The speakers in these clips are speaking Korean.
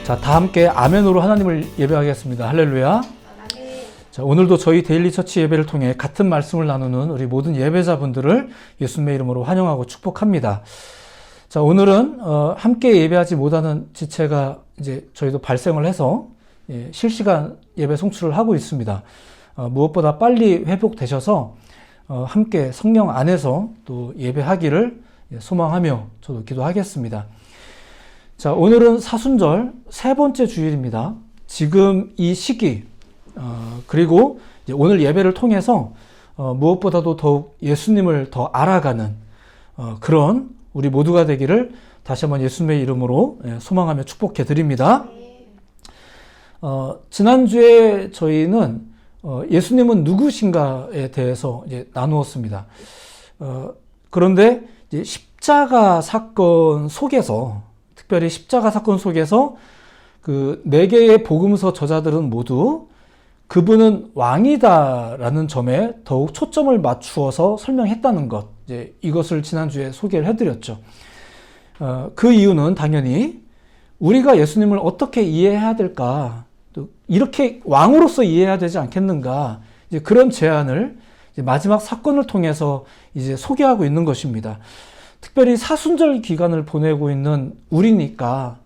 자, 다 함께 아멘으로 하나님을 예배하겠습니다. 할렐루야. 자, 오늘도 저희 데일리 처치 예배를 통해 같은 말씀을 나누는 우리 모든 예배자분들을 예수님의 이름으로 환영하고 축복합니다. 자, 오늘은 함께 예배하지 못하는 지체가 이제 저희도 발생을 해서 실시간 예배 송출을 하고 있습니다. 무엇보다 빨리 회복되셔서 함께 성령 안에서 또 예배하기를 소망하며 저도 기도하겠습니다. 자, 오늘은 사순절 세 번째 주일입니다. 지금 이 시기 그리고 오늘 예배를 통해서 무엇보다도 더욱 예수님을 더 알아가는 그런 우리 모두가 되기를 다시 한번 예수님의 이름으로 소망하며 축복해 드립니다. 지난주에 저희는 예수님은 누구신가에 대해서 이제 나누었습니다. 그런데 이제 십자가 사건 속에서 특별히 십자가 사건 속에서 그 4개의 복음서 저자들은 모두 그분은 왕이다라는 점에 더욱 초점을 맞추어서 설명했다는 것, 이제 이것을 지난주에 소개를 해드렸죠. 그 이유는 당연히 우리가 예수님을 어떻게 이해해야 될까, 또 이렇게 왕으로서 이해해야 되지 않겠는가, 이제 그런 제안을 이제 마지막 사건을 통해서 이제 소개하고 있는 것입니다. 특별히 사순절 기간을 보내고 있는 우리니까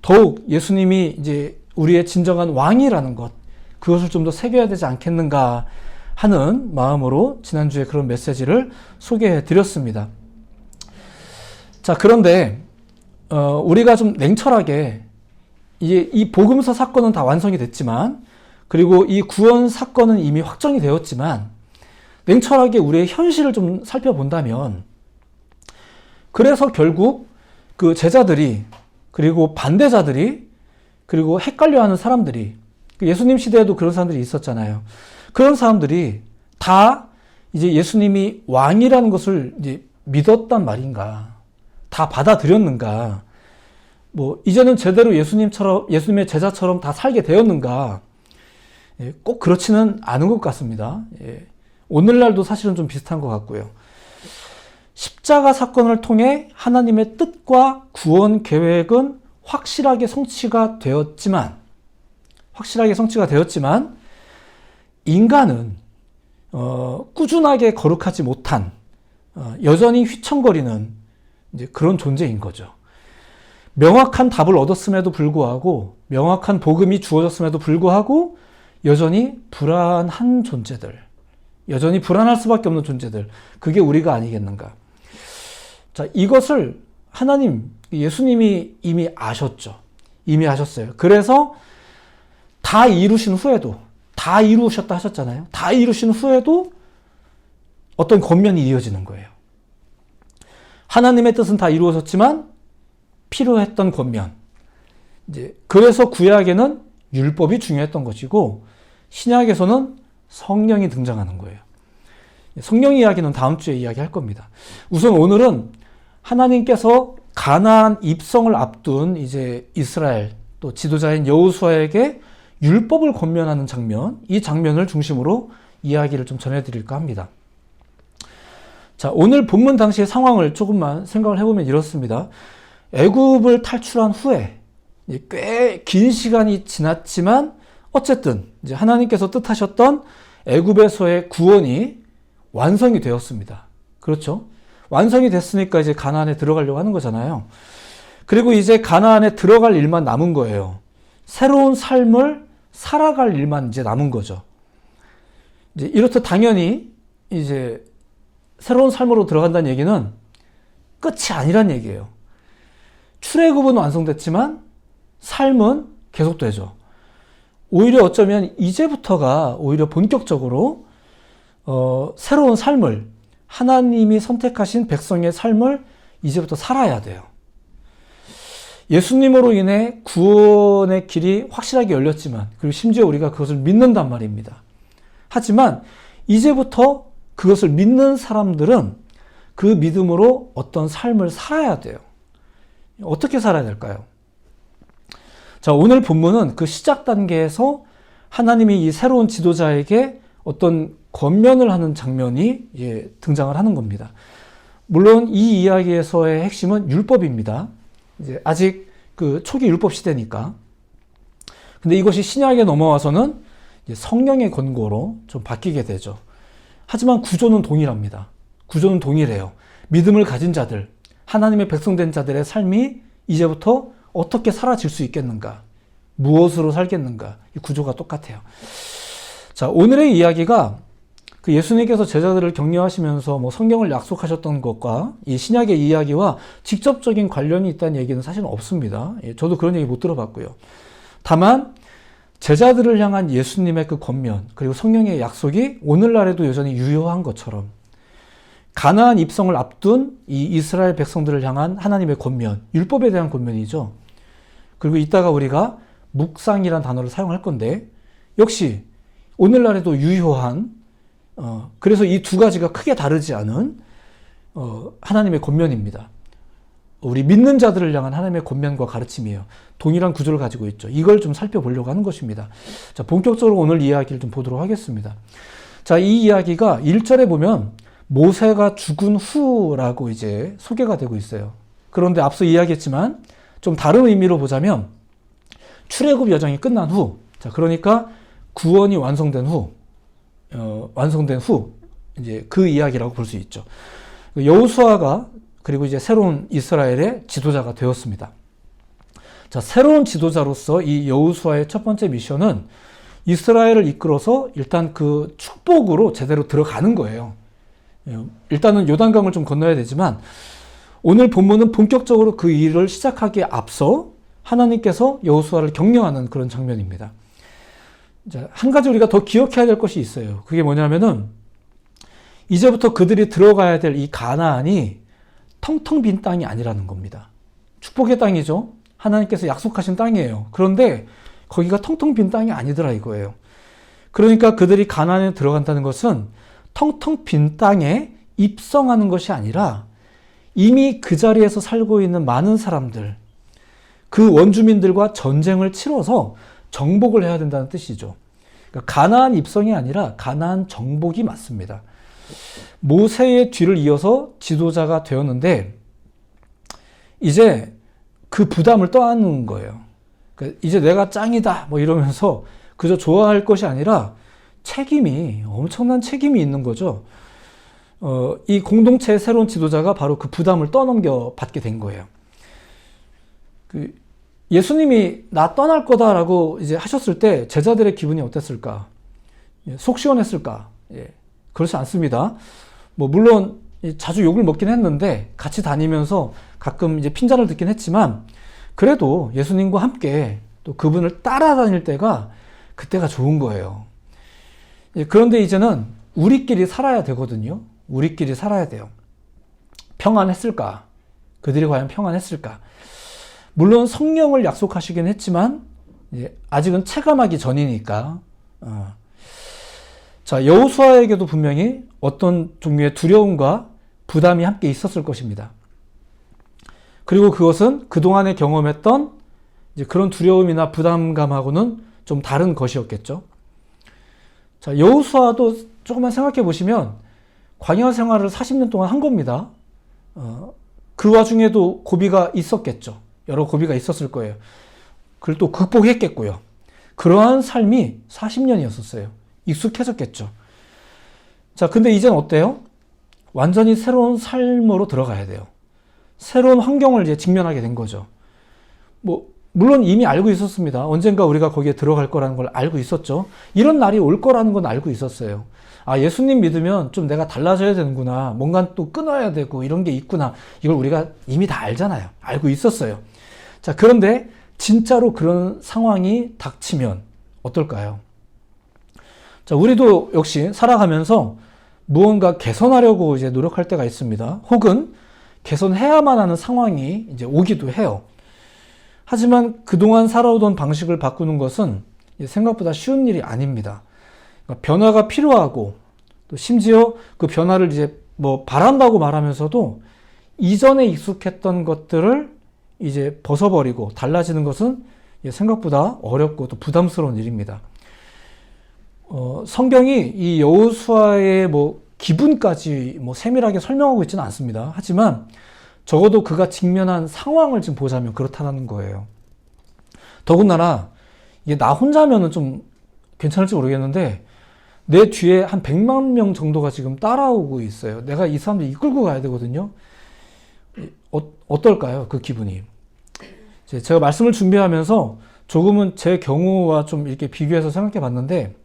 더욱 예수님이 이제 우리의 진정한 왕이라는 것, 그것을 좀 더 새겨야 되지 않겠는가 하는 마음으로 지난주에 그런 메시지를 소개해 드렸습니다. 자, 그런데 우리가 좀 냉철하게 이제 이 복음서 사건은 다 완성이 됐지만, 그리고 이 구원 사건은 이미 확정이 되었지만, 냉철하게 우리의 현실을 좀 살펴본다면, 그래서 결국 그 제자들이, 그리고 반대자들이, 그리고 헷갈려하는 사람들이, 예수님 시대에도 그런 사람들이 있었잖아요. 그런 사람들이 다 이제 예수님이 왕이라는 것을 이제 믿었단 말인가, 다 받아들였는가, 뭐 이제는 제대로 예수님의 제자처럼 다 살게 되었는가, 꼭 그렇지는 않은 것 같습니다. 오늘날도 사실은 좀 비슷한 것 같고요. 십자가 사건을 통해 하나님의 뜻과 구원 계획은 확실하게 성취가 되었지만 인간은 꾸준하게 거룩하지 못한 여전히 휘청거리는 이제 그런 존재인 거죠. 명확한 답을 얻었음에도 불구하고, 명확한 복음이 주어졌음에도 불구하고 여전히 불안한 존재들, 여전히 불안할 수밖에 없는 존재들, 그게 우리가 아니겠는가. 자, 이것을 하나님, 예수님이 이미 아셨죠. 이미 아셨어요. 그래서 다 이루신 후에도, 다 이루셨다 하셨잖아요. 다 이루신 후에도 어떤 권면이 이어지는 거예요. 하나님의 뜻은 다 이루어졌지만 필요했던 권면. 이제 그래서 구약에는 율법이 중요했던 것이고, 신약에서는 성령이 등장하는 거예요. 성령 이야기는 다음 주에 이야기할 겁니다. 우선 오늘은 하나님께서 가나안 입성을 앞둔 이제 이스라엘 또 지도자인 여호수아에게 율법을 권면하는 장면, 이 장면을 중심으로 이야기를 좀 전해드릴까 합니다. 자, 오늘 본문 당시의 상황을 조금만 생각을 해보면 이렇습니다. 애굽을 탈출한 후에 꽤 긴 시간이 지났지만 어쨌든 이제 하나님께서 뜻하셨던 애굽에서의 구원이 완성이 되었습니다. 그렇죠? 완성이 됐으니까 이제 가나안에 들어가려고 하는 거잖아요. 그리고 이제 가나안에 들어갈 일만 남은 거예요. 새로운 삶을 살아갈 일만 이제 남은 거죠. 이제 이렇듯 당연히 이제 새로운 삶으로 들어간다는 얘기는 끝이 아니란 얘기예요. 출애굽은 완성됐지만 삶은 계속되죠. 오히려 어쩌면 이제부터가 오히려 본격적으로 새로운 삶을, 하나님이 선택하신 백성의 삶을 이제부터 살아야 돼요. 예수님으로 인해 구원의 길이 확실하게 열렸지만, 그리고 심지어 우리가 그것을 믿는단 말입니다. 하지만 이제부터 그것을 믿는 사람들은 그 믿음으로 어떤 삶을 살아야 돼요. 어떻게 살아야 될까요? 자, 오늘 본문은 그 시작 단계에서 하나님이 이 새로운 지도자에게 어떤 권면을 하는 장면이 등장을 하는 겁니다. 물론 이 이야기에서의 핵심은 율법입니다. 이제 아직 그 초기 율법 시대니까 근데 이것이 신약에 넘어와서는 이제 성령의 권고로 좀 바뀌게 되죠. 하지만 구조는 동일합니다. 구조는 동일해요. 믿음을 가진 자들, 하나님의 백성된 자들의 삶이 이제부터 어떻게 사라질 수 있겠는가? 무엇으로 살겠는가? 이 구조가 똑같아요. 자, 오늘의 이야기가 그 예수님께서 제자들을 격려하시면서 뭐 성경을 약속하셨던 것과 이 신약의 이야기와 직접적인 관련이 있다는 얘기는 사실은 없습니다. 저도 그런 얘기 못 들어봤고요. 다만 제자들을 향한 예수님의 그 권면 그리고 성령의 약속이 오늘날에도 여전히 유효한 것처럼 가나안 입성을 앞둔 이 이스라엘 백성들을 향한 하나님의 권면, 율법에 대한 권면이죠. 그리고 이따가 우리가 묵상이라는 단어를 사용할 건데 역시 오늘날에도 유효한 그래서 이 두 가지가 크게 다르지 않은 하나님의 권면입니다. 우리 믿는 자들을 향한 하나님의 권면과 가르침이에요. 동일한 구조를 가지고 있죠. 이걸 좀 살펴보려고 하는 것입니다. 자, 본격적으로 오늘 이야기를 좀 보도록 하겠습니다. 자, 이 이야기가 1절에 보면 모세가 죽은 후라고 이제 소개가 되고 있어요. 그런데 앞서 이야기했지만 좀 다른 의미로 보자면 출애굽 여정이 끝난 후, 자, 그러니까 구원이 완성된 후, 이제 그 이야기라고 볼 수 있죠. 여호수아가 그리고 이제 새로운 이스라엘의 지도자가 되었습니다. 자, 새로운 지도자로서 이 여호수아의 첫 번째 미션은 이스라엘을 이끌어서 일단 그 축복으로 제대로 들어가는 거예요. 일단은 요단강을 좀 건너야 되지만 오늘 본문은 본격적으로 그 일을 시작하기에 앞서 하나님께서 여호수아를 격려하는 그런 장면입니다. 자, 한 가지 우리가 더 기억해야 될 것이 있어요. 그게 뭐냐면은 이제부터 그들이 들어가야 될 이 가나안이 텅텅 빈 땅이 아니라는 겁니다. 축복의 땅이죠. 하나님께서 약속하신 땅이에요. 그런데 거기가 텅텅 빈 땅이 아니더라 이거예요. 그러니까 그들이 가나안에 들어간다는 것은 텅텅 빈 땅에 입성하는 것이 아니라 이미 그 자리에서 살고 있는 많은 사람들, 그 원주민들과 전쟁을 치러서 정복을 해야 된다는 뜻이죠. 그러니까 가나안 입성이 아니라 가나안 정복이 맞습니다. 모세의 뒤를 이어서 지도자가 되었는데 이제 그 부담을 떠안는 거예요. 그러니까 이제 내가 짱이다 뭐 이러면서 그저 좋아할 것이 아니라 엄청난 책임이 있는 거죠. 이 공동체의 새로운 지도자가 바로 그 부담을 떠넘겨 받게 된 거예요. 예수님이 나 떠날 거다라고 이제 하셨을 때 제자들의 기분이 어땠을까? 속 시원했을까? 그렇지 않습니다. 뭐 물론 자주 욕을 먹긴 했는데 같이 다니면서 가끔 이제 핀잔을 듣긴 했지만 그래도 예수님과 함께 또 그분을 따라다닐 때가 그때가 좋은 거예요. 그런데 이제는 우리끼리 살아야 되거든요. 우리끼리 살아야 돼요. 평안했을까? 그들이 과연 평안했을까? 물론 성령을 약속하시긴 했지만 아직은 체감하기 전이니까. 자, 여호수아에게도 분명히 어떤 종류의 두려움과 부담이 함께 있었을 것입니다. 그리고 그것은 그동안에 경험했던 이제 그런 두려움이나 부담감하고는 좀 다른 것이었겠죠. 자, 여호수아도 조금만 생각해 보시면 광야 생활을 40년 동안 한 겁니다. 그 와중에도 고비가 있었겠죠. 여러 고비가 있었을 거예요. 그걸 또 극복했겠고요. 그러한 삶이 40년이었었어요. 익숙해졌겠죠. 자, 근데 이젠 어때요? 완전히 새로운 삶으로 들어가야 돼요. 새로운 환경을 이제 직면하게 된 거죠. 물론 이미 알고 있었습니다. 언젠가 우리가 거기에 들어갈 거라는 걸 알고 있었죠. 이런 날이 올 거라는 건 알고 있었어요. 아, 예수님 믿으면 좀 내가 달라져야 되는구나. 뭔가 또 끊어야 되고 이런 게 있구나. 이걸 우리가 이미 다 알잖아요. 알고 있었어요. 자, 그런데 진짜로 그런 상황이 닥치면 어떨까요? 자, 우리도 역시 살아가면서 무언가 개선하려고 이제 노력할 때가 있습니다. 혹은 개선해야만 하는 상황이 이제 오기도 해요. 하지만 그동안 살아오던 방식을 바꾸는 것은 생각보다 쉬운 일이 아닙니다. 그러니까 변화가 필요하고 또 심지어 그 변화를 이제 바란다고 말하면서도 이전에 익숙했던 것들을 이제 벗어버리고 달라지는 것은 생각보다 어렵고 또 부담스러운 일입니다. 성경이 이 여호수아의 기분까지 세밀하게 설명하고 있지는 않습니다. 하지만 적어도 그가 직면한 상황을 지금 보자면 그렇다는 거예요. 더군다나 이게 나 혼자면은 좀 괜찮을지 모르겠는데 내 뒤에 한 100만 명 정도가 지금 따라오고 있어요. 내가 이 사람들 이끌고 가야 되거든요. 어떨까요? 그 기분이. 제가 말씀을 준비하면서 조금은 제 경우와 좀 이렇게 비교해서 생각해 봤는데,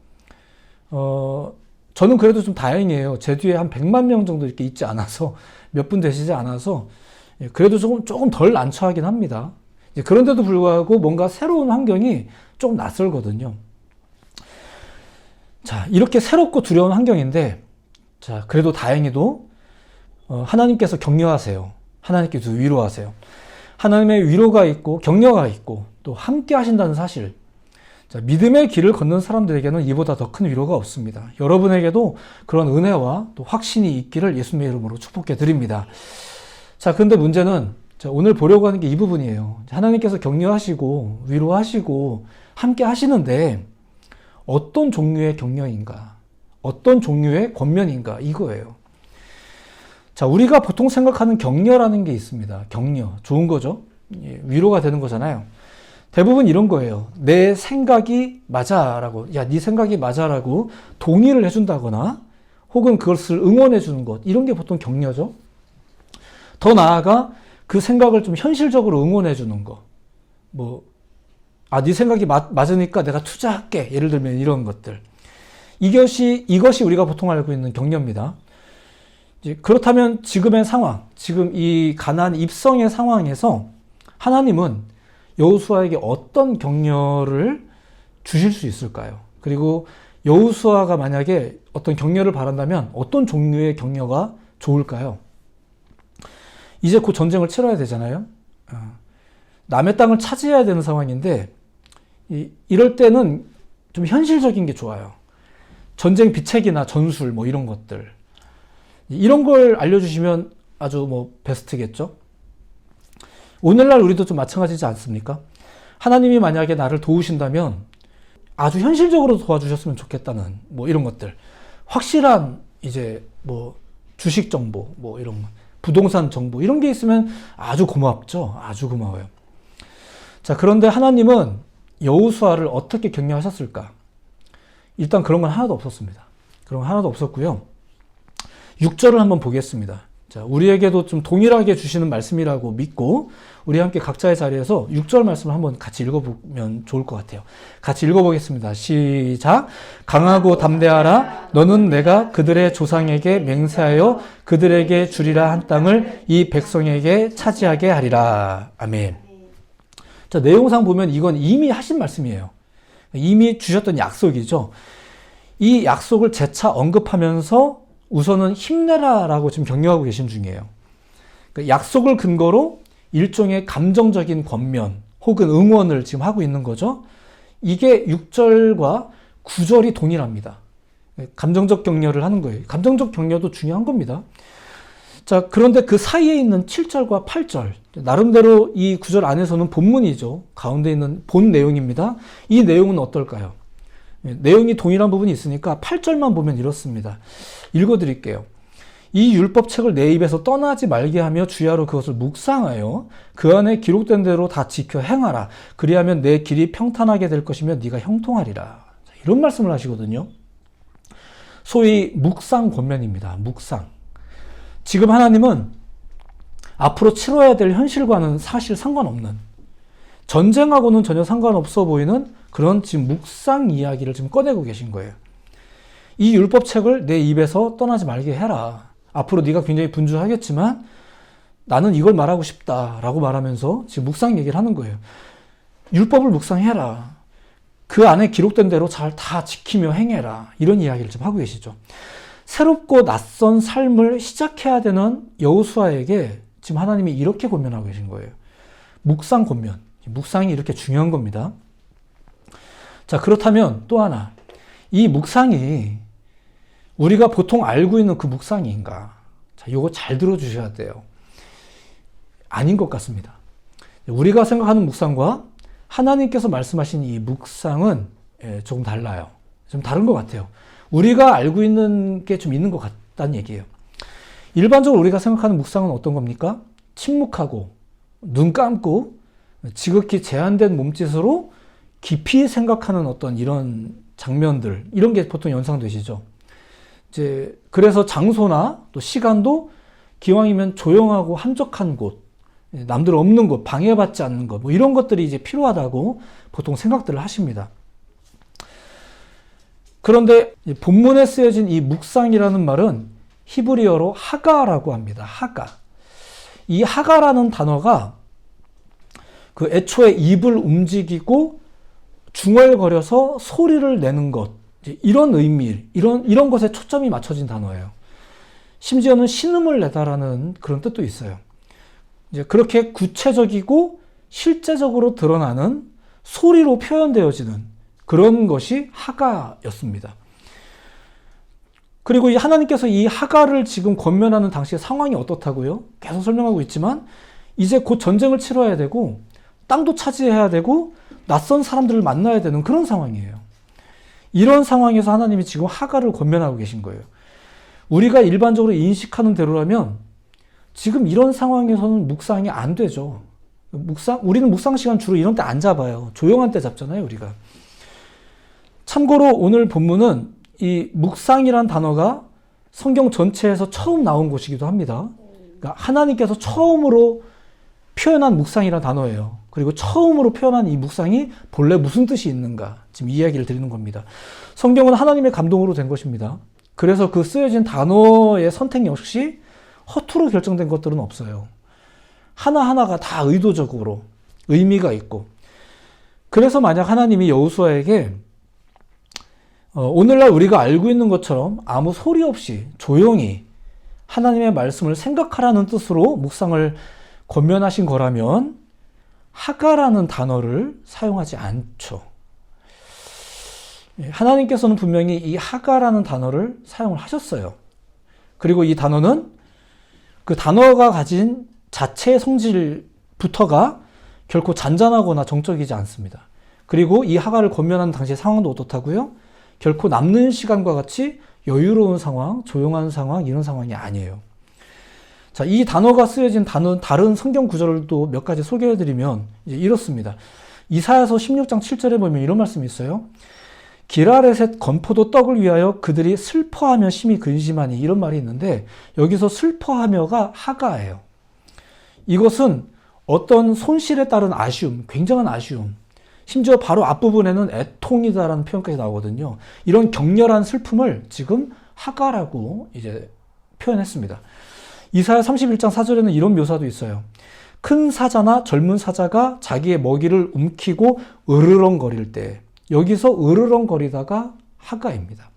저는 그래도 좀 다행이에요. 제 뒤에 한 100만 명 정도 이렇게 있지 않아서, 몇 분 되시지 않아서, 그래도 조금 덜 난처하긴 합니다. 그런데도 불구하고 뭔가 새로운 환경이 조금 낯설거든요. 자, 이렇게 새롭고 두려운 환경인데, 자, 그래도 다행히도, 하나님께서 격려하세요. 하나님께서 위로하세요. 하나님의 위로가 있고, 격려가 있고, 또 함께 하신다는 사실. 자, 믿음의 길을 걷는 사람들에게는 이보다 더 큰 위로가 없습니다. 여러분에게도 그런 은혜와 또 확신이 있기를 예수님의 이름으로 축복해 드립니다. 자, 그런데 문제는, 자, 오늘 보려고 하는 게 이 부분이에요. 하나님께서 격려하시고, 위로하시고, 함께 하시는데, 어떤 종류의 격려인가? 어떤 종류의 권면인가? 이거예요. 자, 우리가 보통 생각하는 격려라는 게 있습니다. 격려. 좋은 거죠? 위로가 되는 거잖아요. 대부분 이런 거예요. 내 생각이 맞아라고, 야, 네 생각이 맞아라고 동의를 해준다거나 혹은 그것을 응원해 주는 것. 이런 게 보통 격려죠. 더 나아가 그 생각을 좀 현실적으로 응원해 주는 거. 네 생각이 맞으니까 내가 투자할게. 예를 들면 이런 것들. 이것이 우리가 보통 알고 있는 격려입니다. 그렇다면 지금의 상황, 지금 이 가나안 입성의 상황에서 하나님은 여호수아에게 어떤 격려를 주실 수 있을까요? 그리고 여호수아가 만약에 어떤 격려를 바란다면 어떤 종류의 격려가 좋을까요? 이제 곧 전쟁을 치러야 되잖아요. 남의 땅을 차지해야 되는 상황인데 이럴 때는 좀 현실적인 게 좋아요. 전쟁 비책이나 전술 이런 것들. 이런 걸 알려주시면 아주 베스트겠죠? 오늘날 우리도 좀 마찬가지지 않습니까? 하나님이 만약에 나를 도우신다면 아주 현실적으로 도와주셨으면 좋겠다는 이런 것들. 확실한 주식 정보, 이런 부동산 정보, 이런 게 있으면 아주 고맙죠? 아주 고마워요. 자, 그런데 하나님은 여호수아를 어떻게 격려하셨을까? 일단 그런 건 하나도 없었습니다. 그런 건 하나도 없었고요. 6절을 한번 보겠습니다. 자, 우리에게도 좀 동일하게 주시는 말씀이라고 믿고 우리 함께 각자의 자리에서 6절 말씀을 한번 같이 읽어보면 좋을 것 같아요. 같이 읽어보겠습니다. 시작. 강하고 담대하라. 너는 내가 그들의 조상에게 맹세하여 그들에게 주리라 한 땅을 이 백성에게 차지하게 하리라. 아멘. 자, 내용상 보면 이건 이미 하신 말씀이에요. 이미 주셨던 약속이죠. 이 약속을 재차 언급하면서 우선은 힘내라라고 지금 격려하고 계신 중이에요. 그러니까 약속을 근거로 일종의 감정적인 권면 혹은 응원을 지금 하고 있는 거죠. 이게 6절과 9절이 동일합니다. 감정적 격려를 하는 거예요. 감정적 격려도 중요한 겁니다. 자, 그런데 그 사이에 있는 7절과 8절, 나름대로 이 9절 안에서는 본문이죠. 가운데 있는 본 내용입니다. 이 내용은 어떨까요? 내용이 동일한 부분이 있으니까 8절만 보면 이렇습니다. 읽어드릴게요. 이 율법책을 내 입에서 떠나지 말게 하며 주야로 그것을 묵상하여 그 안에 기록된 대로 다 지켜 행하라. 그리하면 내 길이 평탄하게 될 것이며 네가 형통하리라. 이런 말씀을 하시거든요. 소위 묵상 권면입니다. 묵상. 지금 하나님은 앞으로 치러야 될 현실과는 사실 상관없는, 전쟁하고는 전혀 상관없어 보이는 그런 지금 묵상 이야기를 지금 꺼내고 계신 거예요. 이 율법책을 내 입에서 떠나지 말게 해라. 앞으로 네가 굉장히 분주하겠지만 나는 이걸 말하고 싶다라고 말하면서 지금 묵상 얘기를 하는 거예요. 율법을 묵상해라. 그 안에 기록된 대로 잘 다 지키며 행해라. 이런 이야기를 지금 하고 계시죠. 새롭고 낯선 삶을 시작해야 되는 여호수아에게 지금 하나님이 이렇게 권면하고 계신 거예요. 묵상 권면. 묵상이 이렇게 중요한 겁니다. 자, 그렇다면 또 하나. 이 묵상이 우리가 보통 알고 있는 그 묵상인가? 자, 이거 잘 들어주셔야 돼요. 아닌 것 같습니다. 우리가 생각하는 묵상과 하나님께서 말씀하신 이 묵상은 조금 달라요. 좀 다른 것 같아요. 우리가 알고 있는 게 좀 있는 것 같다는 얘기예요. 일반적으로 우리가 생각하는 묵상은 어떤 겁니까? 침묵하고 눈 감고 지극히 제한된 몸짓으로 깊이 생각하는 어떤 이런 장면들, 이런 게 보통 연상되시죠. 이제 그래서 장소나 또 시간도 기왕이면 조용하고 한적한 곳, 남들 없는 곳, 방해받지 않는 것, 뭐 이런 것들이 이제 필요하다고 보통 생각들을 하십니다. 그런데 본문에 쓰여진 이 묵상이라는 말은 히브리어로 하가라고 합니다. 하가. 이 하가라는 단어가 그 애초에 입을 움직이고 중얼거려서 소리를 내는 것, 이런 의미, 이런 것에 초점이 맞춰진 단어예요. 심지어는 신음을 내다라는 그런 뜻도 있어요. 이제 그렇게 구체적이고 실제적으로 드러나는 소리로 표현되어지는 그런 것이 하가였습니다. 그리고 하나님께서 이 하가를 지금 권면하는 당시의 상황이 어떻다고요? 계속 설명하고 있지만 이제 곧 전쟁을 치러야 되고 땅도 차지해야 되고 낯선 사람들을 만나야 되는 그런 상황이에요. 이런 상황에서 하나님이 지금 하가를 권면하고 계신 거예요. 우리가 일반적으로 인식하는 대로라면 지금 이런 상황에서는 묵상이 안 되죠. 우리는 묵상 시간 주로 이런 때 안 잡아요. 조용한 때 잡잖아요, 우리가. 참고로 오늘 본문은 이 묵상이란 단어가 성경 전체에서 처음 나온 곳이기도 합니다. 그러니까 하나님께서 처음으로 표현한 묵상이란 단어예요. 그리고 처음으로 표현한 이 묵상이 본래 무슨 뜻이 있는가, 지금 이야기를 드리는 겁니다. 성경은 하나님의 감동으로 된 것입니다. 그래서 그 쓰여진 단어의 선택 역시 허투루 결정된 것들은 없어요. 하나하나가 다 의도적으로 의미가 있고, 그래서 만약 하나님이 여호수아에게 오늘날 우리가 알고 있는 것처럼 아무 소리 없이 조용히 하나님의 말씀을 생각하라는 뜻으로 묵상을 권면하신 거라면 하가라는 단어를 사용하지 않죠. 하나님께서는 분명히 이 하가라는 단어를 사용을 하셨어요. 그리고 이 단어는 그 단어가 가진 자체의 성질부터가 결코 잔잔하거나 정적이지 않습니다. 그리고 이 하가를 권면하는 당시의 상황도 어떻다고요? 결코 남는 시간과 같이 여유로운 상황, 조용한 상황, 이런 상황이 아니에요. 자, 이 단어가 쓰여진 다른 성경 구절도 몇 가지 소개해드리면 이제 이렇습니다. 이사야서 16장 7절에 보면 이런 말씀이 있어요. 기라렛의 건포도 떡을 위하여 그들이 슬퍼하며 심히 근심하니, 이런 말이 있는데 여기서 슬퍼하며가 하가예요. 이것은 어떤 손실에 따른 아쉬움, 굉장한 아쉬움, 심지어 바로 앞부분에는 애통이다라는 표현까지 나오거든요. 이런 격렬한 슬픔을 지금 하가라고 이제 표현했습니다. 이사야 31장 4절에는 이런 묘사도 있어요. 큰 사자나 젊은 사자가 자기의 먹이를 움키고 으르렁거릴 때, 여기서 으르렁거리다가 하가입니다.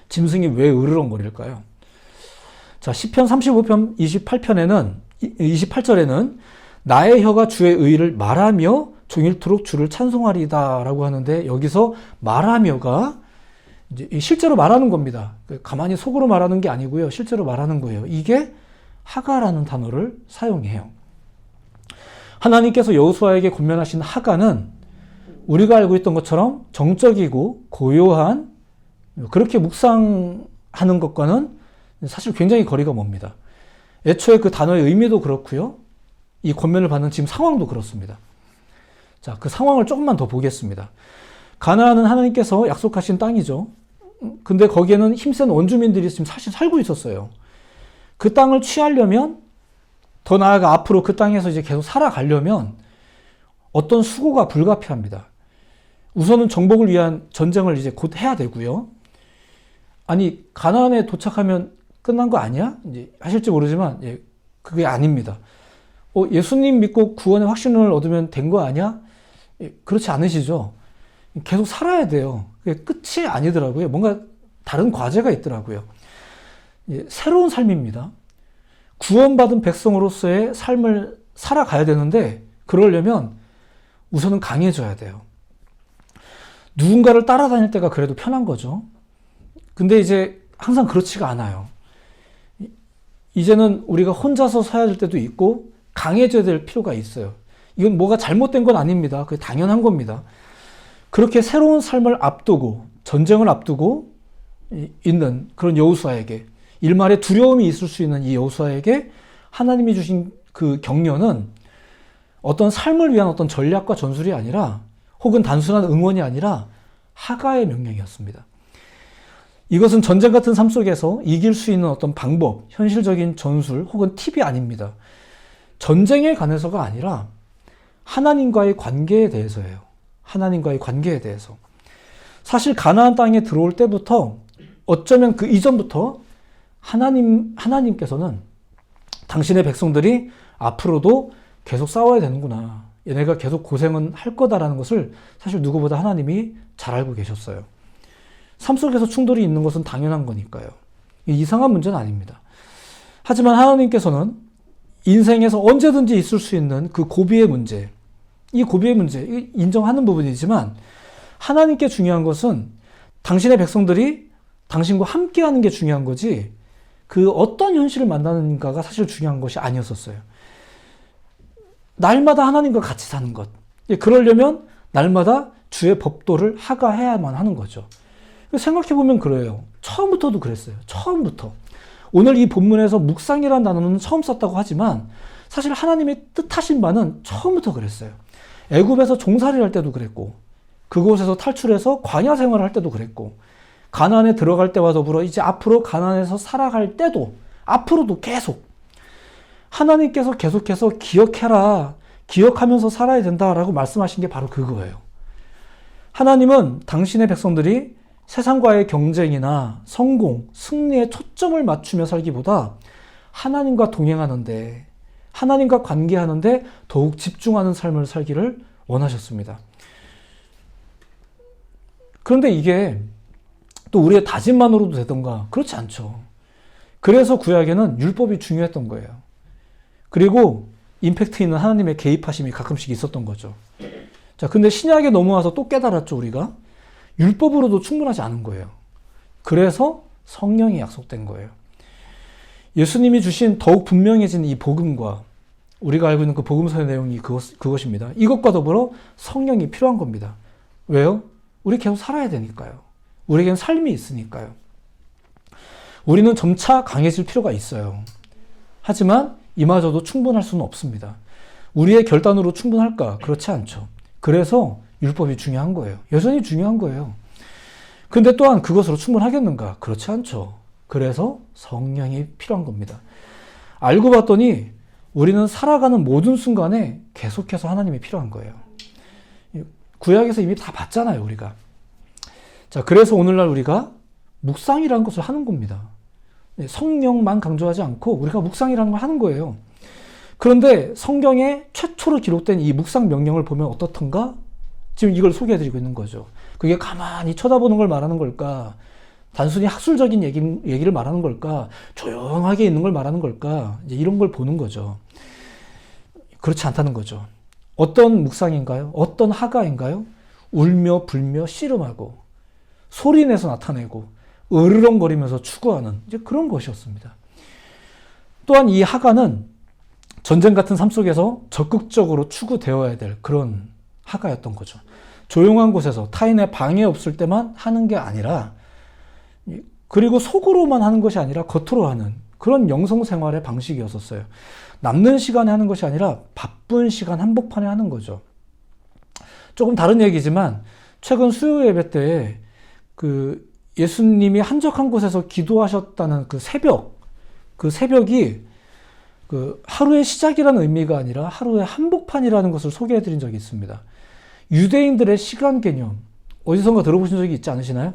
짐승이 왜 으르렁거릴까요? 자, 시편 35편 28절에는 나의 혀가 주의 의를 말하며 종일토록 주를 찬송하리다 라고 하는데, 여기서 말하며가 이제 실제로 말하는 겁니다. 가만히 속으로 말하는 게 아니고요. 실제로 말하는 거예요. 이게 하가라는 단어를 사용해요. 하나님께서 여호수아에게 권면하신 하가는 우리가 알고 있던 것처럼 정적이고 고요한, 그렇게 묵상하는 것과는 사실 굉장히 거리가 멉니다. 애초에 그 단어의 의미도 그렇고요. 이 권면을 받는 지금 상황도 그렇습니다. 자, 그 상황을 조금만 더 보겠습니다. 가나안은 하나님께서 약속하신 땅이죠. 근데 거기에는 힘센 원주민들이 지금 사실 살고 있었어요. 그 땅을 취하려면, 더 나아가 앞으로 그 땅에서 이제 계속 살아가려면 어떤 수고가 불가피합니다. 우선은 정복을 위한 전쟁을 이제 곧 해야 되고요. 아니, 가나안에 도착하면 끝난 거 아니야? 이제 하실지 모르지만, 그게 아닙니다. 예수님 믿고 구원의 확신을 얻으면 된 거 아니야? 그렇지 않으시죠? 계속 살아야 돼요. 그게 끝이 아니더라고요. 뭔가 다른 과제가 있더라고요. 새로운 삶입니다. 구원받은 백성으로서의 삶을 살아가야 되는데, 그러려면 우선은 강해져야 돼요. 누군가를 따라다닐 때가 그래도 편한 거죠. 근데 이제 항상 그렇지가 않아요. 이제는 우리가 혼자서 서야 될 때도 있고 강해져야 될 필요가 있어요. 이건 뭐가 잘못된 건 아닙니다. 그게 당연한 겁니다. 그렇게 새로운 삶을 앞두고, 전쟁을 앞두고 있는 그런 여호수아에게, 일말의 두려움이 있을 수 있는 이 여호수아에게 하나님이 주신 그 격려는 어떤 삶을 위한 어떤 전략과 전술이 아니라, 혹은 단순한 응원이 아니라 하가의 명령이었습니다. 이것은 전쟁 같은 삶 속에서 이길 수 있는 어떤 방법, 현실적인 전술 혹은 팁이 아닙니다. 전쟁에 관해서가 아니라 하나님과의 관계에 대해서예요. 하나님과의 관계에 대해서. 사실 가나안 땅에 들어올 때부터 어쩌면 그 이전부터 하나님께서는 당신의 백성들이 앞으로도 계속 싸워야 되는구나. 얘네가 계속 고생은 할 거다라는 것을 사실 누구보다 하나님이 잘 알고 계셨어요. 삶 속에서 충돌이 있는 것은 당연한 거니까요. 이상한 문제는 아닙니다. 하지만 하나님께서는 인생에서 언제든지 있을 수 있는 그 고비의 문제, 이 고비의 문제, 인정하는 부분이지만 하나님께 중요한 것은 당신의 백성들이 당신과 함께하는 게 중요한 거지 그 어떤 현실을 만나는가가 사실 중요한 것이 아니었었어요. 날마다 하나님과 같이 사는 것. 그러려면 날마다 주의 법도를 하가해야만 하는 거죠. 생각해보면 그래요. 처음부터도 그랬어요. 처음부터. 오늘 이 본문에서 묵상이라는 단어는 처음 썼다고 하지만 사실 하나님의 뜻하신 바는 처음부터 그랬어요. 애굽에서 종살이를 할 때도 그랬고 그곳에서 탈출해서 광야 생활을 할 때도 그랬고 가나안에 들어갈 때와 더불어 이제 앞으로 가나안에서 살아갈 때도 앞으로도 계속 하나님께서 계속해서 기억해라, 기억하면서 살아야 된다라고 말씀하신 게 바로 그거예요. 하나님은 당신의 백성들이 세상과의 경쟁이나 성공, 승리에 초점을 맞추며 살기보다 하나님과 동행하는데, 하나님과 관계하는데 더욱 집중하는 삶을 살기를 원하셨습니다. 그런데 이게 또 우리의 다짐만으로도 되던가 그렇지 않죠. 그래서 구약에는 율법이 중요했던 거예요. 그리고 임팩트 있는 하나님의 개입하심이 가끔씩 있었던 거죠. 자, 근데 신약에 넘어와서 또 깨달았죠, 우리가. 율법으로도 충분하지 않은 거예요. 그래서 성령이 약속된 거예요. 예수님이 주신 더욱 분명해진 이 복음과 우리가 알고 있는 그 복음서의 내용이 그것입니다. 이것과 더불어 성령이 필요한 겁니다. 왜요? 우리 계속 살아야 되니까요. 우리에겐 삶이 있으니까요. 우리는 점차 강해질 필요가 있어요. 하지만 이마저도 충분할 수는 없습니다. 우리의 결단으로 충분할까? 그렇지 않죠. 그래서 율법이 중요한 거예요. 여전히 중요한 거예요. 근데 또한 그것으로 충분하겠는가? 그렇지 않죠. 그래서 성령이 필요한 겁니다. 알고 봤더니 우리는 살아가는 모든 순간에 계속해서 하나님이 필요한 거예요. 구약에서 이미 다 봤잖아요, 우리가. 자, 그래서 오늘날 우리가 묵상이라는 것을 하는 겁니다. 성령만 강조하지 않고 우리가 묵상이라는 걸 하는 거예요. 그런데 성경에 최초로 기록된 이 묵상 명령을 보면 어떻던가? 지금 이걸 소개해드리고 있는 거죠. 그게 가만히 쳐다보는 걸 말하는 걸까? 단순히 학술적인 얘기를 말하는 걸까? 조용하게 있는 걸 말하는 걸까? 이제 이런 걸 보는 거죠. 그렇지 않다는 거죠. 어떤 묵상인가요? 어떤 하가인가요? 울며 불며 씨름하고 소리내서 나타내고 으르렁거리면서 추구하는 이제 그런 것이었습니다. 또한 이 하가는 전쟁 같은 삶 속에서 적극적으로 추구되어야 될 그런 하가였던 거죠. 조용한 곳에서 타인의 방해 없을 때만 하는 게 아니라 그리고 속으로만 하는 것이 아니라 겉으로 하는 그런 영성 생활의 방식이었었어요. 남는 시간에 하는 것이 아니라 바쁜 시간 한복판에 하는 거죠. 조금 다른 얘기지만 최근 수요 예배 때 그 예수님이 한적한 곳에서 기도하셨다는 그 새벽이 그 하루의 시작이라는 의미가 아니라 하루의 한복판이라는 것을 소개해 드린 적이 있습니다. 유대인들의 시간 개념, 어디선가 들어보신 적이 있지 않으시나요?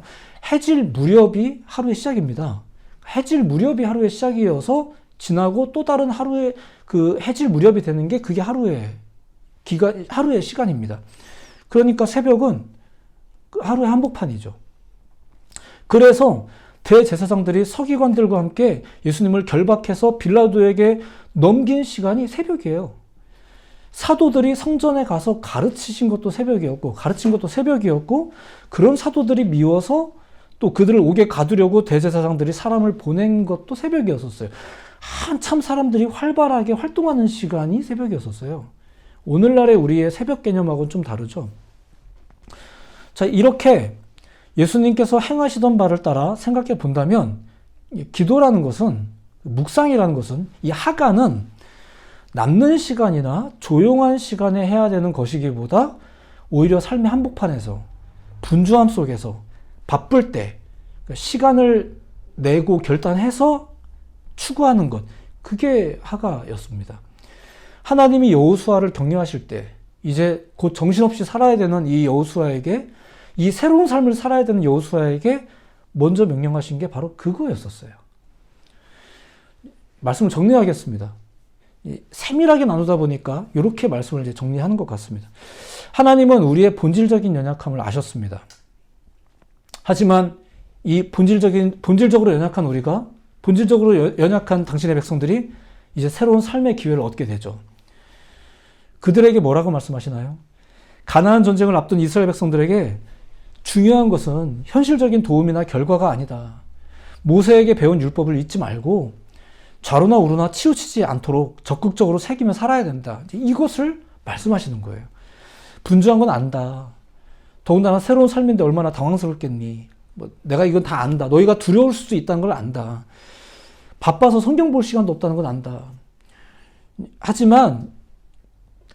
해질 무렵이 하루의 시작입니다. 해질 무렵이 하루의 시작이어서 지나고 또 다른 하루의 그 해질 무렵이 되는 게 그게 하루의 시간입니다. 그러니까 새벽은 하루의 한복판이죠. 그래서 대제사장들이 서기관들과 함께 예수님을 결박해서 빌라도에게 넘긴 시간이 새벽이에요. 사도들이 성전에 가서 가르친 것도 새벽이었고 그런 사도들이 미워서 또 그들을 옥에 가두려고 대제사장들이 사람을 보낸 것도 새벽이었었어요. 한참 사람들이 활발하게 활동하는 시간이 새벽이었었어요. 오늘날의 우리의 새벽 개념하고는 좀 다르죠. 자, 이렇게 예수님께서 행하시던 바를 따라 생각해 본다면 기도라는 것은, 묵상이라는 것은, 이 하가는 남는 시간이나 조용한 시간에 해야 되는 것이기보다 오히려 삶의 한복판에서 분주함 속에서 바쁠 때 시간을 내고 결단해서 추구하는 것, 그게 하가였습니다. 하나님이 여호수아를 격려하실 때 이제 곧 정신없이 살아야 되는 이 여호수아에게, 이 새로운 삶을 살아야 되는 여호수아에게 먼저 명령하신 게 바로 그거였었어요. 말씀을 정리하겠습니다. 세밀하게 나누다 보니까 이렇게 말씀을 이제 정리하는 것 같습니다. 하나님은 우리의 본질적인 연약함을 아셨습니다. 하지만 이 본질적으로 연약한 우리가, 본질적으로 연약한 당신의 백성들이 이제 새로운 삶의 기회를 얻게 되죠. 그들에게 뭐라고 말씀하시나요? 가나안 전쟁을 앞둔 이스라엘 백성들에게 중요한 것은 현실적인 도움이나 결과가 아니다. 모세에게 배운 율법을 잊지 말고 좌로나 우로나 치우치지 않도록 적극적으로 새기며 살아야 된다. 이것을 말씀하시는 거예요. 분주한 건 안다. 더군다나 새로운 삶인데 얼마나 당황스럽겠니. 내가 이건 다 안다. 너희가 두려울 수도 있다는 걸 안다. 바빠서 성경 볼 시간도 없다는 건 안다. 하지만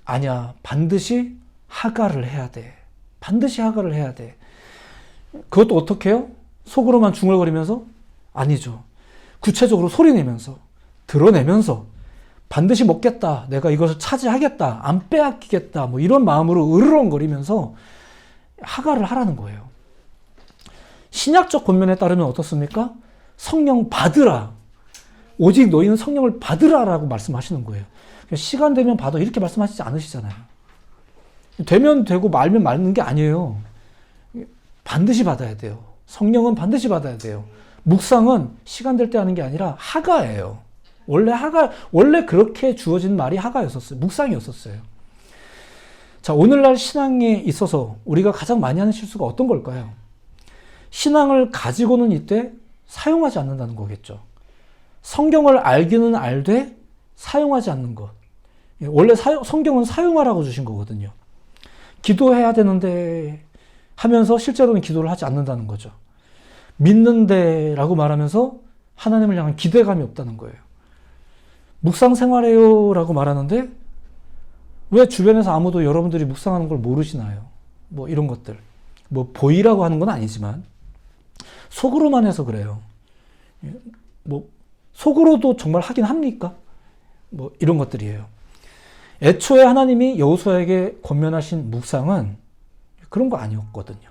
아니야. 반드시 하가를 해야 돼. 반드시 하가를 해야 돼. 그것도 어떻게 해요? 속으로만 중얼거리면서? 아니죠. 구체적으로 소리내면서, 드러내면서 반드시 먹겠다. 내가 이것을 차지하겠다. 안 빼앗기겠다. 뭐 이런 마음으로 으르렁거리면서 하가를 하라는 거예요. 신약적 권면에 따르면 어떻습니까? 성령 받으라. 오직 너희는 성령을 받으라라고 말씀하시는 거예요. 시간 되면 받아 이렇게 말씀하시지 않으시잖아요. 되면 되고 말면 말는 게 아니에요. 반드시 받아야 돼요. 성령은 반드시 받아야 돼요. 묵상은 시간 될 때 하는 게 아니라 하가예요. 원래 그렇게 주어진 말이 하가였었어요. 묵상이었었어요. 자, 오늘날 신앙에 있어서 우리가 가장 많이 하는 실수가 어떤 걸까요? 신앙을 가지고는 있되 사용하지 않는다는 거겠죠. 성경을 알기는 알되 사용하지 않는 것. 원래 성경은 사용하라고 주신 거거든요. 기도해야 되는데 하면서 실제로는 기도를 하지 않는다는 거죠. 믿는데 라고 말하면서 하나님을 향한 기대감이 없다는 거예요. 묵상 생활해요 라고 말하는데 왜 주변에서 아무도 여러분들이 묵상하는 걸 모르시나요? 뭐 이런 것들. 뭐 보이라고 하는 건 아니지만 속으로만 해서 그래요. 뭐 속으로도 정말 하긴 합니까? 뭐 이런 것들이에요. 애초에 하나님이 여호수아에게 권면하신 묵상은 그런 거 아니었거든요.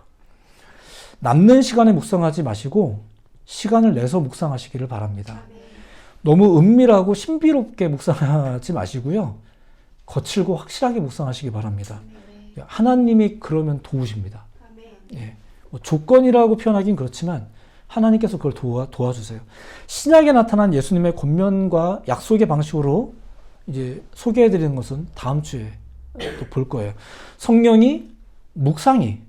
남는 시간에 묵상하지 마시고 시간을 내서 묵상하시기를 바랍니다. 너무 은밀하고 신비롭게 묵상하지 마시고요. 거칠고 확실하게 묵상하시기 바랍니다. 하나님이 그러면 도우십니다. 예. 뭐 조건이라고 표현하긴 그렇지만 하나님께서 그걸 도와주세요. 신약에 나타난 예수님의 권면과 약속의 방식으로 이제 소개해드리는 것은 다음 주에 또 볼 거예요. 성령이 묵상이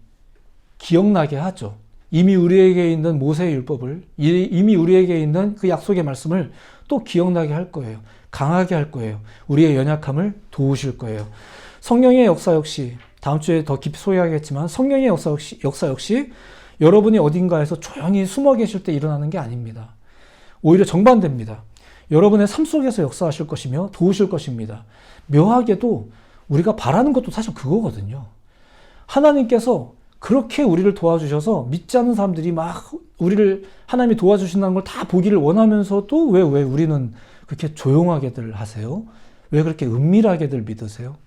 기억나게 하죠. 이미 우리에게 있는 모세의 율법을, 이미 우리에게 있는 그 약속의 말씀을 또 기억나게 할 거예요. 강하게 할 거예요. 우리의 연약함을 도우실 거예요. 성령의 역사 역시 다음 주에 더 깊이 소개하겠지만 성령의 역사 역시 여러분이 어딘가에서 조용히 숨어 계실 때 일어나는 게 아닙니다. 오히려 정반대입니다. 여러분의 삶 속에서 역사하실 것이며 도우실 것입니다. 묘하게도 우리가 바라는 것도 사실 그거거든요. 하나님께서 그렇게 우리를 도와주셔서 믿지 않는 사람들이 막 우리를 하나님이 도와주신다는 걸 다 보기를 원하면서도 왜 우리는 그렇게 조용하게들 하세요? 왜 그렇게 은밀하게들 믿으세요?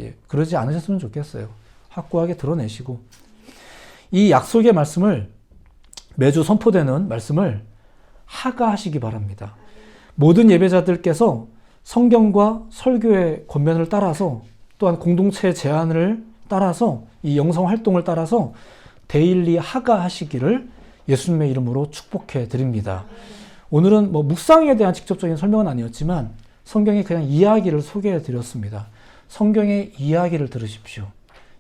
예, 그러지 않으셨으면 좋겠어요. 확고하게 드러내시고 이 약속의 말씀을 매주 선포되는 말씀을 하가하시기 바랍니다. 모든 예배자들께서 성경과 설교의 권면을 따라서 또한 공동체의 제안을 따라서 이 영성 활동을 따라서 데일리 하가하시기를 예수님의 이름으로 축복해 드립니다. 오늘은 뭐 묵상에 대한 직접적인 설명은 아니었지만 성경의 그냥 이야기를 소개해 드렸습니다. 성경의 이야기를 들으십시오.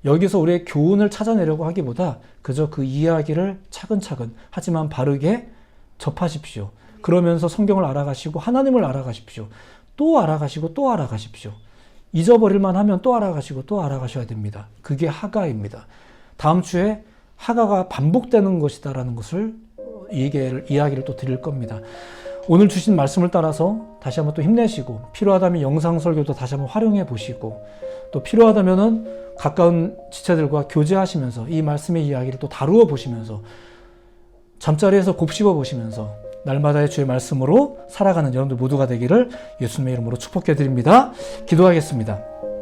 여기서 우리의 교훈을 찾아내려고 하기보다 그저 그 이야기를 차근차근 하지만 바르게 접하십시오. 그러면서 성경을 알아가시고 하나님을 알아가십시오. 또 알아가시고 또 알아가십시오. 잊어버릴만 하면 또 알아가시고 또 알아가셔야 됩니다. 그게 하가입니다. 다음 주에 하가가 반복되는 것이다라는 것을 이야기를 또 드릴 겁니다. 오늘 주신 말씀을 따라서 다시 한번 또 힘내시고, 필요하다면 영상 설교도 다시 한번 활용해 보시고, 또 필요하다면은 가까운 지체들과 교제하시면서 이 말씀의 이야기를 또 다루어 보시면서 잠자리에서 곱씹어 보시면서 날마다의 주의 말씀으로 살아가는 여러분들 모두가 되기를 예수님의 이름으로 축복해 드립니다. 기도하겠습니다.